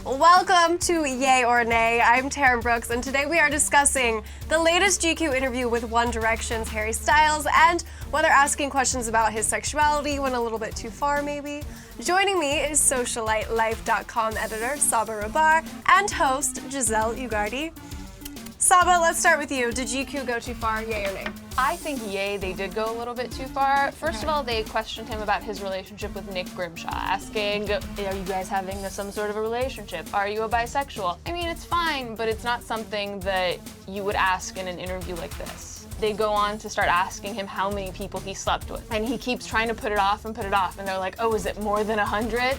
Welcome to Yay or Nay. I'm Taryn Brooks, and today we are discussing the latest GQ interview with One Direction's Harry Styles and whether asking questions about his sexuality went a little bit too far, maybe. Joining me is socialitelife.com editor Sabba and host Giselle Ugardi. Sabba, let's start with you. Did GQ go too far, yay or nay? I think yay, they did go a little bit too far. First of all, they questioned him about his relationship with Nick Grimshaw, asking, are you guys having some sort of a relationship? Are you a bisexual? I mean, it's fine, but it's not something that you would ask in an interview like this. They go on to start asking him how many people he slept with, and he keeps trying to put it off, and they're like, oh, is it more than 100?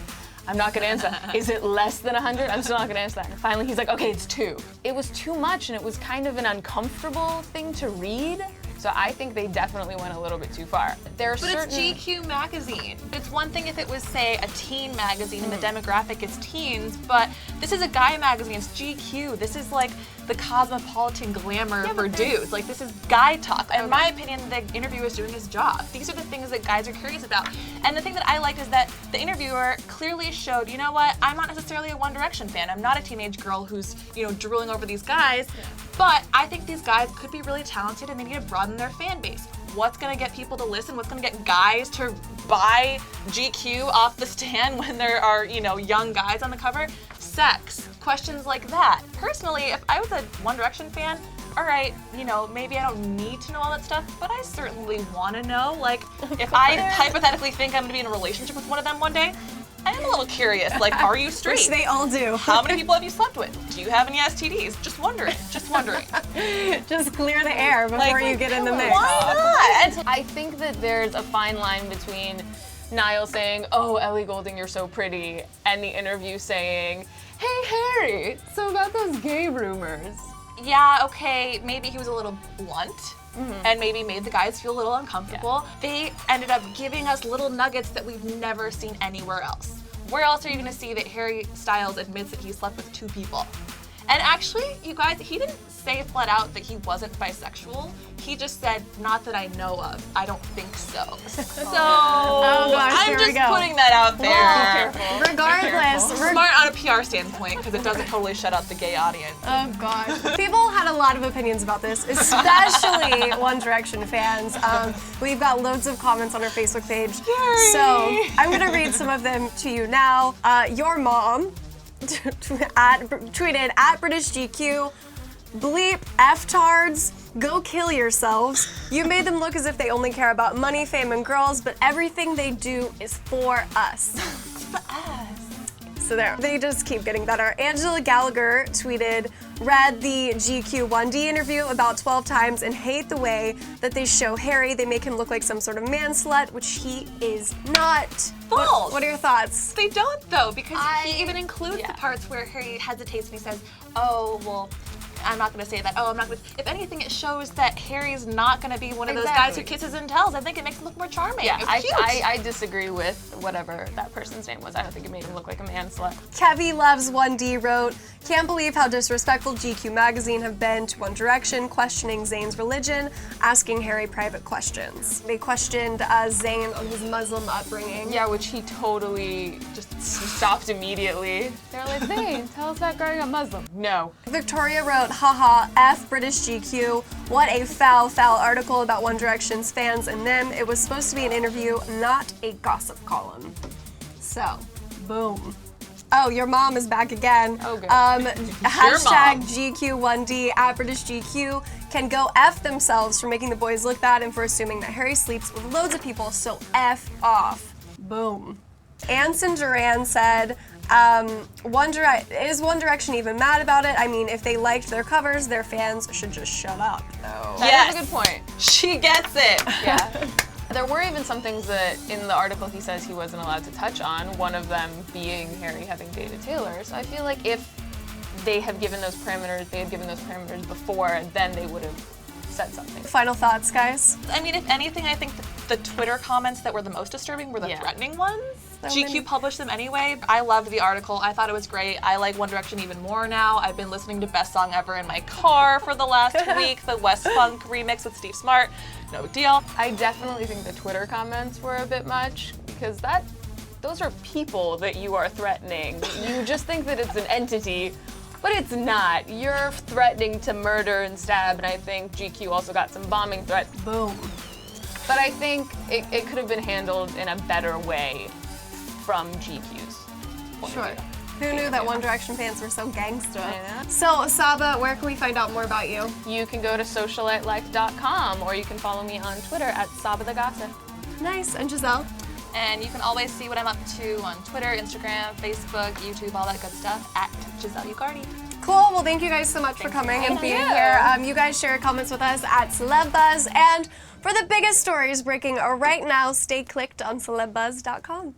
I'm not gonna answer that. Is it less than 100? I'm still not gonna answer that. And finally he's like, okay, it's 2. It was too much, and it was kind of an uncomfortable thing to read. So I think they definitely went a little bit too far. But it's GQ magazine. It's one thing if it was, say, a teen magazine and the demographic is teens, but this is a guy magazine, it's GQ. This is like the cosmopolitan glamour for dudes. Like, this is guy talk. In my opinion, the interviewer is doing his job. These are the things that guys are curious about. And the thing that I liked is that the interviewer clearly showed, you know what, I'm not necessarily a One Direction fan. I'm not a teenage girl who's, drooling over these guys. But I think these guys could be really talented and they need to broaden their fan base. What's gonna get people to listen? What's gonna get guys to buy GQ off the stand when there are, young guys on the cover? Sex, questions like that. Personally, if I was a One Direction fan, all right, maybe I don't need to know all that stuff, but I certainly wanna know. Like, if I hypothetically think I'm gonna be in a relationship with one of them one day, I am a little curious, like, are you straight? Which they all do. How many people have you slept with? Do you have any STDs? Just wondering. Just clear the air before you get in the mix. Why not? I think that there's a fine line between Niall saying, oh, Ellie Goulding, you're so pretty, and the interview saying, hey, Harry, so about those gay rumors. Yeah, okay, maybe he was a little blunt. And maybe made the guys feel a little uncomfortable. Yeah. They ended up giving us little nuggets that we've never seen anywhere else. Where else are you gonna see that Harry Styles admits that he slept with 2 people? And actually, you guys, he didn't say flat out that he wasn't bisexual. He just said, not that I know of. I don't think so. I'm just putting that out there. Well, regardless. Smart on a PR standpoint, because it doesn't totally shut out the gay audience. Oh, God. People had a lot of opinions about this, especially One Direction fans. We've got loads of comments on our Facebook page. Yay. So I'm going to read some of them to you now. Your mom tweeted at British GQ, bleep F-tards, go kill yourselves. You made them look as if they only care about money, fame, and girls, but everything they do is for us. It's for us. So there, they just keep getting better. Angela Gallagher tweeted, read the GQ 1D interview about 12 times and hate the way that they show Harry. They make him look like some sort of man slut, which he is not. False. What are your thoughts? They don't, though, because he even includes the parts where Harry hesitates and he says, oh, well, I'm not going to say that. Oh, I'm not going to. If anything, it shows that Harry's not going to be one of those guys who kisses and tells. I think it makes him look more charming. Yeah, I disagree with whatever that person's name was. I don't think it made him look like a man slut. Kevy Loves 1D wrote, can't believe how disrespectful GQ magazine have been to One Direction, questioning Zayn's religion, asking Harry private questions. They questioned Zayn on his Muslim upbringing. Yeah, which he totally just stopped immediately. They're like, Zayn, tell us about growing up Muslim. No. Victoria wrote, haha, F British GQ, what a foul article about One Direction's fans and them. It was supposed to be an interview, not a gossip column. So, boom. Oh, your mom is back again. Oh, good. Hashtag GQ1D at British GQ can go F themselves for making the boys look bad and for assuming that Harry sleeps with loads of people, so F off. Boom. Anson Duran said, is One Direction even mad about it? I mean, if they liked their covers, their fans should just shut up. Oh. That's a good point. She gets it. Yeah. There were even some things that in the article he says he wasn't allowed to touch on, one of them being Harry having dated Taylor. So I feel like if they had given those parameters before, then they would have said something. Final thoughts, guys? I mean, if anything, I think the Twitter comments that were the most disturbing were the threatening ones. GQ published them anyway. I loved the article. I thought it was great. I like One Direction even more now. I've been listening to Best Song Ever in my car for the last week, the West Funk remix with Steve Smart. No big deal. I definitely think the Twitter comments were a bit much because that those are people that you are threatening. You just think that it's an entity, but it's not. You're threatening to murder and stab, and I think GQ also got some bombing threats. Boom. But I think it could have been handled in a better way from GQ's point Sure. of view. Who knew that One Direction fans were so gangsta? I know. So, Sabba, where can we find out more about you? You can go to socialitelife.com, or you can follow me on Twitter at Sabba the Gossip. Nice. And Giselle? And you can always see what I'm up to on Twitter, Instagram, Facebook, YouTube, all that good stuff at Giselle Ugardi. Cool. Well, thank you guys so much for coming and being here. You guys share comments with us at CELEBUZZ. And for the biggest stories breaking right now, stay clicked on celebuzz.com.